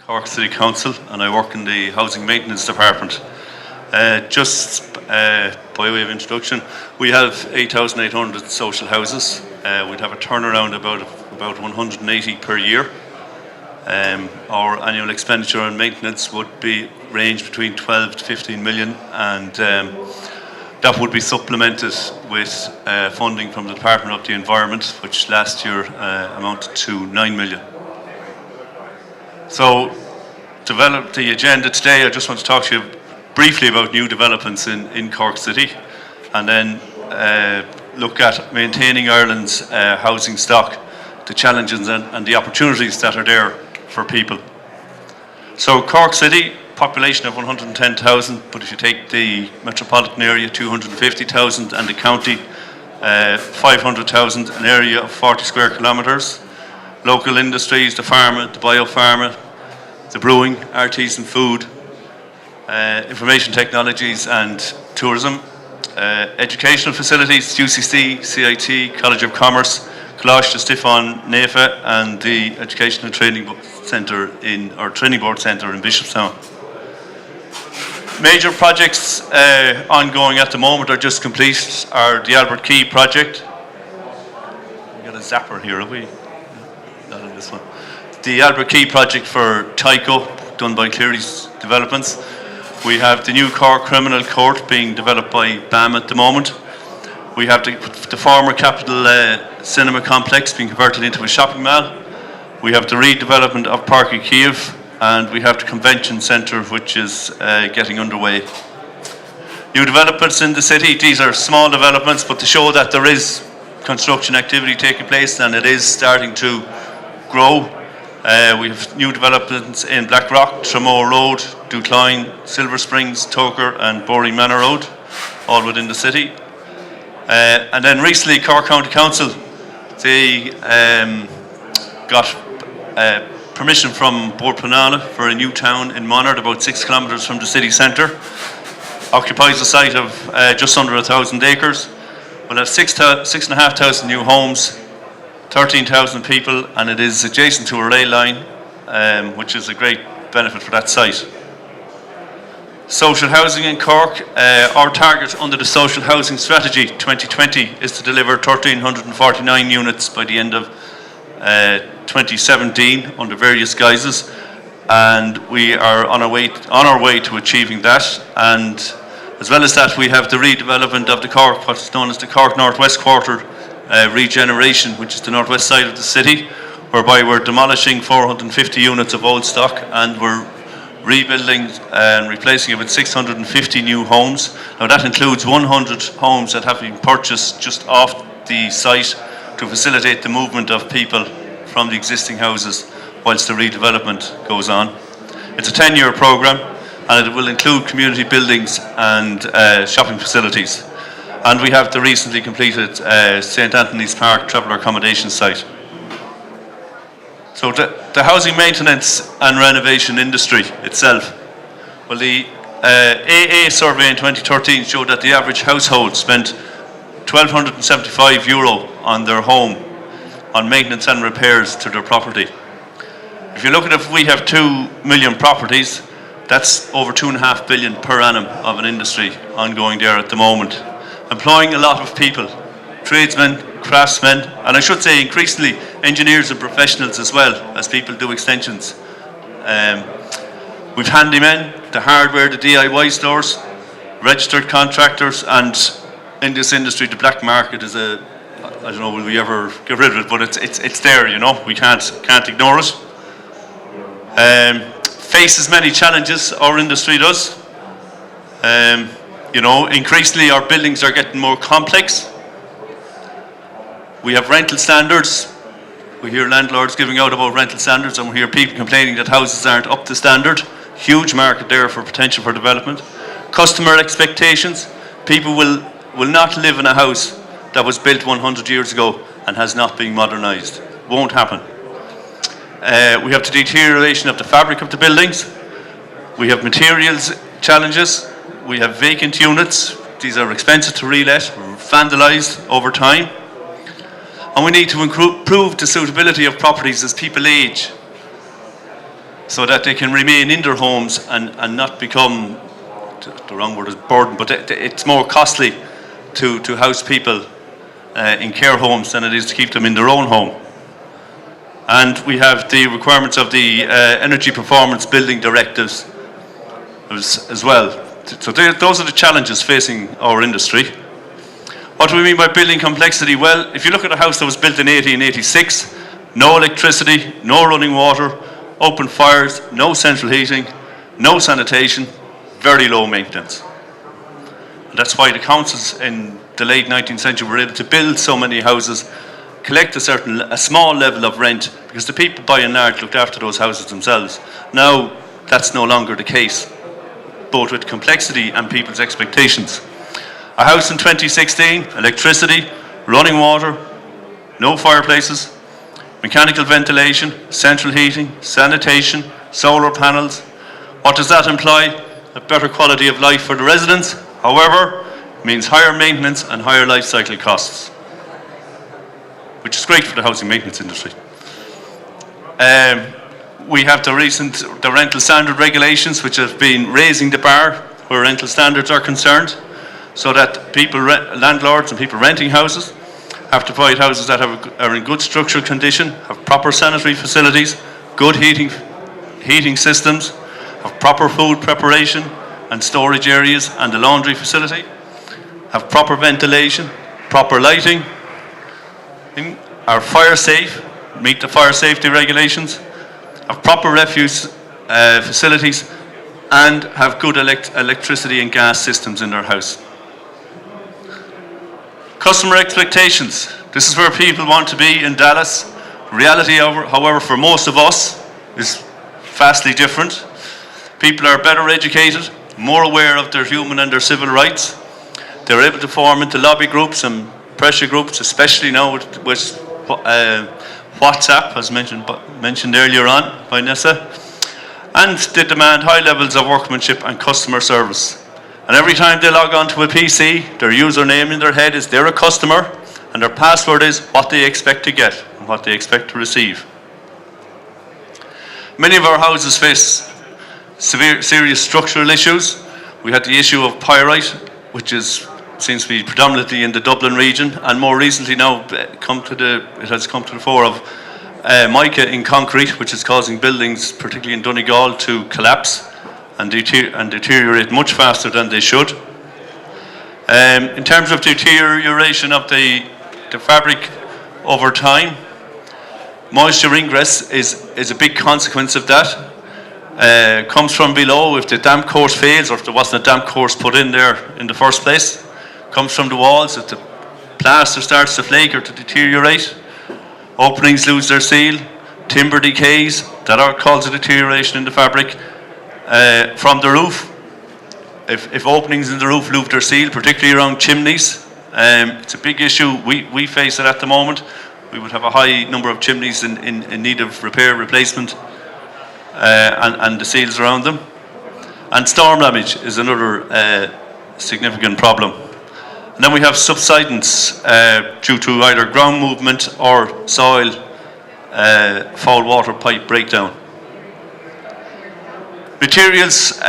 Cork City Council, and I work in the Housing Maintenance Department. By way of introduction, we have 8,800 social houses. We'd have a turnaround about 180 per year. Our annual expenditure on maintenance would be range between 12 to 15 million, and that would be supplemented with funding from the Department of the Environment, which last year amounted to 9 million. So, develop the agenda today. I just want to talk to you briefly about new developments in Cork City, and then look at maintaining Ireland's housing stock, the challenges and the opportunities that are there for people. So Cork City, population of 110,000, but if you take the metropolitan area, 250,000, and the county, 500,000, an area of 40 square kilometres. Local industries, the pharma, the biopharma, the brewing, artisan food, information technologies and tourism, educational facilities, UCC, CIT, College of Commerce, Coláiste, the Stifon, NEFA, and the Educational Training Centre Training Board Centre in Bishopstown. Major projects ongoing at the moment or just complete are the Albert Quay project. We got a zapper here, have we? Not on this one. The Albert Quay project for Tyco, done by Cleary's Developments. We have the new Cork Criminal Court being developed by BAM at the moment. We have the former Capital Cinema Complex being converted into a shopping mall. We have the redevelopment of Park Kiev, and we have the Convention Centre, which is getting underway. New developments in the city. These are small developments, but to show that there is construction activity taking place and it is starting to grow. We have new developments in Blackrock, Tramore Road, Ducline, Silver Springs, Toker and Boring Manor Road, all within the city. And then recently Cork County Council, they got permission from Bord Pleanála for a new town in Monard, about 6 kilometres from the city centre. Occupies a site of just under 1,000 acres. We'll have 6,500 new homes, 13,000 people, and it is adjacent to a rail line, which is a great benefit for that site. Social housing in Cork. Our target under the Social Housing Strategy 2020 is to deliver 1,349 units by the end of 2017 under various guises, and we are on our way to achieving that. And as well as that, we have the redevelopment of the Cork, what's known as the Cork Northwest Quarter regeneration, which is the northwest side of the city, whereby we're demolishing 450 units of old stock and we're rebuilding and replacing it with 650 new homes. Now that includes 100 homes that have been purchased just off the site to facilitate the movement of people from the existing houses whilst the redevelopment goes on. It's a 10-year programme, and it will include community buildings and shopping facilities. And we have the recently completed St Anthony's Park traveller accommodation site. So the housing maintenance and renovation industry itself. Well, the AA survey in 2013 showed that the average household spent €1,275 on their home on maintenance and repairs to their property. If you look at if we have 2 million properties, that's over 2.5 billion per annum of an industry ongoing there at the moment, employing a lot of people, tradesmen, craftsmen, and I should say increasingly engineers and professionals as well, as people do extensions. We've handymen, the hardware, the DIY stores, registered contractors, and in this industry the black market is I don't know, will we ever get rid of it, but it's there, you know, we can't ignore it. Faces many challenges, our industry does. You know, increasingly our buildings are getting more complex. We have rental standards. We hear landlords giving out about rental standards, and we hear people complaining that houses aren't up to standard. Huge market there for potential for development. Customer expectations. People will not live in a house that was built 100 years ago and has not been modernised. Won't happen. We have the deterioration of the fabric of the buildings. We have materials challenges. We have vacant units. These are expensive to relet, vandalised over time. And we need to improve the suitability of properties as people age. so that they can remain in their homes and not become, the wrong word is burden, but it's more costly to house people in care homes than it is to keep them in their own home. And we have the requirements of the Energy Performance Building Directives as well. So those are the challenges facing our industry. What do we mean by building complexity? Well, if you look at a house that was built in 1886, no electricity, no running water, open fires, no central heating, no sanitation, very low maintenance. And that's why the councils in the late 19th century were able to build so many houses, collect a small level of rent, because the people by and large looked after those houses themselves. Now, that's no longer the case, both with complexity and people's expectations. A house in 2016, electricity, running water, no fireplaces, mechanical ventilation, central heating, sanitation, solar panels. What does that imply? A better quality of life for the residents. However, it means higher maintenance and higher life cycle costs, which is great for the housing maintenance industry. We have the rental standard regulations, which have been raising the bar where rental standards are concerned, so that landlords and people renting houses have to provide houses that are in good structural condition, have proper sanitary facilities, good heating systems, have proper food preparation and storage areas and a laundry facility, have proper ventilation, proper lighting, are fire safe, meet the fire safety regulations, have proper refuse facilities, and have good electricity and gas systems in their house. Customer expectations. This is where people want to be in Dallas. Reality, however, for most of us is vastly different. People are better educated, more aware of their human and their civil rights. They're able to form into lobby groups and pressure groups, especially now with WhatsApp, as mentioned earlier on by Nessa. And they demand high levels of workmanship and customer service. And every time they log onto a PC, their username in their head is they're a customer, and their password is what they expect to get and what they expect to receive. Many of our houses face serious structural issues. We had the issue of pyrite, which seems to be predominantly in the Dublin region, and more recently now it has come to the fore of mica in concrete, which is causing buildings, particularly in Donegal, to collapse and deteriorate much faster than they should. In terms of deterioration of the fabric over time, moisture ingress is a big consequence of that. Comes from below if the damp course fails, or if there wasn't a damp course put in there in the first place. Comes from the walls if the plaster starts to flake or to deteriorate. Openings lose their seal. Timber decays, that causes deterioration in the fabric. From the roof, if openings in the roof lose their seal, particularly around chimneys, it's a big issue. We face it at the moment. We would have a high number of chimneys in need of repair, replacement, and the seals around them. And storm damage is another significant problem. And then we have subsidence due to either ground movement or soil, foul water pipe breakdown. Materials,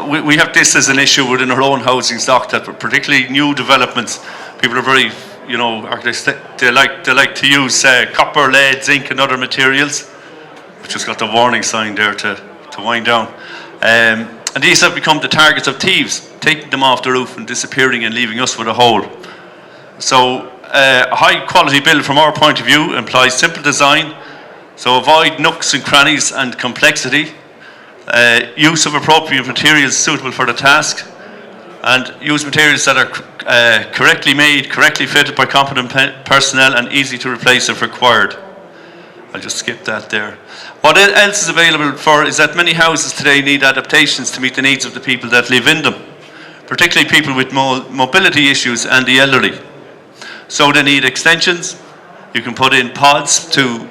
we have this as an issue within our own housing stock, that particularly new developments, people are very, they like to use copper, lead, zinc and other materials. We've just got the warning sign there to wind down. And these have become the targets of thieves, taking them off the roof and disappearing and leaving us with a hole. So a high quality build from our point of view implies simple design, so avoid nooks and crannies and complexity, use of appropriate materials suitable for the task, and use materials that are correctly made, correctly fitted by competent personnel and easy to replace if required. I'll just skip that there. What else is available is that many houses today need adaptations to meet the needs of the people that live in them, particularly people with mobility issues and the elderly. So they need extensions. You can put in pods to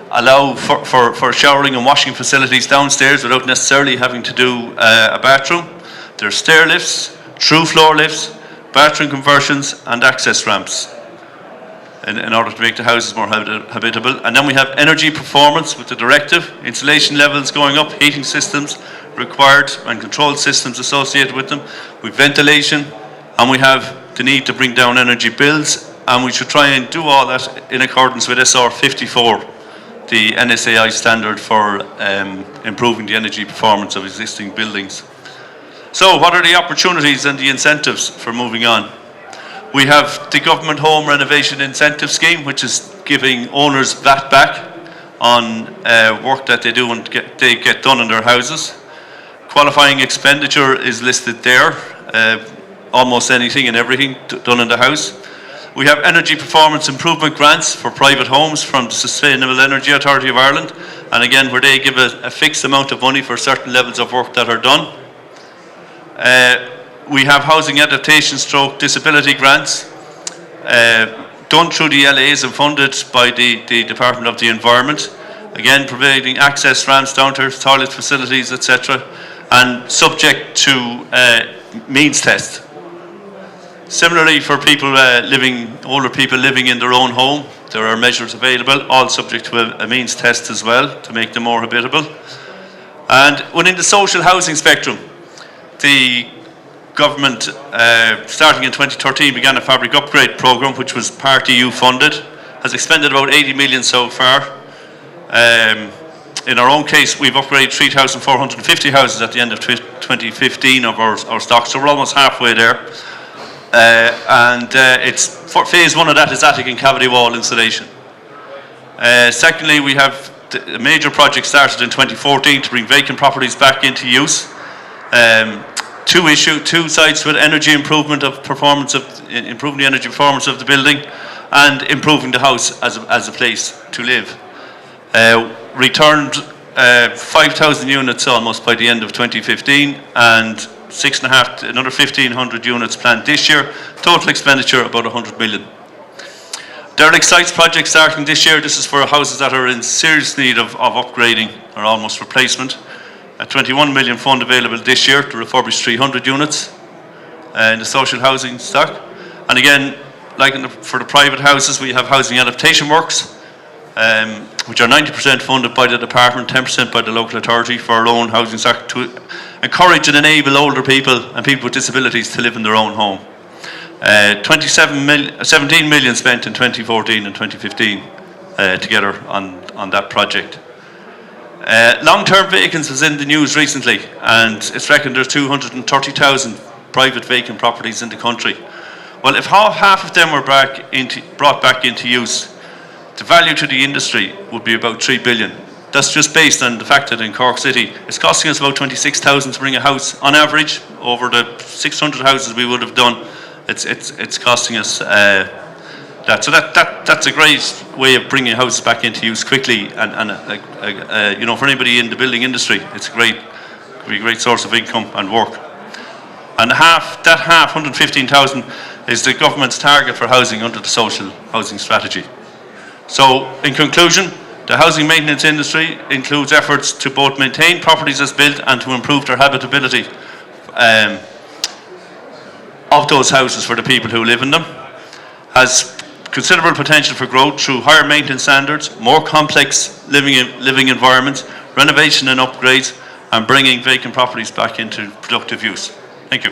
allow for showering and washing facilities downstairs without necessarily having to do a bathroom. There's stair lifts, through floor lifts, bathroom conversions and access ramps. in order to make the houses more habitable. And then we have energy performance with the directive, insulation levels going up, heating systems required and control systems associated with them. With ventilation, and we have the need to bring down energy bills, and we should try and do all that in accordance with SR 54, the NSAI standard for improving the energy performance of existing buildings. So what are the opportunities and the incentives for moving on? We have the government home renovation incentive scheme, which is giving owners VAT back on work that they do and they get done in their houses. Qualifying expenditure is listed there, almost anything and everything done in the house. We have energy performance improvement grants for private homes from the Sustainable Energy Authority of Ireland, and again where they give a fixed amount of money for certain levels of work that are done. We have housing adaptation stroke disability grants done through the LAs and funded by the Department of the Environment, again providing access ramps, downstairs toilet facilities, etc., and subject to means test. Similarly, for people older people living in their own home, there are measures available, all subject to a means test as well to make them more habitable. And within the social housing spectrum, the government, starting in 2013, began a fabric upgrade programme which was part EU funded, has expended about 80 million so far. In our own case, we've upgraded 3,450 houses at the end of 2015 of our stock, so we're almost halfway there. It's for phase one of that is attic and cavity wall insulation. Secondly, we have a major project started in 2014 to bring vacant properties back into use. Two sides to it: energy improvement of performance improving the energy performance of the building, and improving the house as a place to live. Returned 5,000 units almost by the end of 2015, and another 1,500 units planned this year. Total expenditure about 100 million. Derelict sites project starting this year. This is for houses that are in serious need of upgrading or almost replacement. A 21 million fund available this year to refurbish 300 units in the social housing stock. And again, like for the private houses, we have housing adaptation works, which are 90% funded by the department, 10% by the local authority for our own housing stock to encourage and enable older people and people with disabilities to live in their own home. 17 million spent in 2014 and 2015 together on that project. Long-term vacancies in the news recently, and it's reckoned there's 230,000 private vacant properties in the country. Well, if half of them were brought back into use, the value to the industry would be about 3 billion. That's just based on the fact that in Cork City, it's costing us about 26,000 to bring a house on average. Over the 600 houses we would have done, it's costing us that. So that's a great way of bringing houses back into use quickly, and for anybody in the building industry, it's a great source of income and work. And half 115,000 is the government's target for housing under the social housing strategy. So, in conclusion, the housing maintenance industry includes efforts to both maintain properties as built and to improve their habitability of those houses for the people who live in them. Has considerable potential for growth through higher maintenance standards, more complex living environments, renovation and upgrades, and bringing vacant properties back into productive use. Thank you.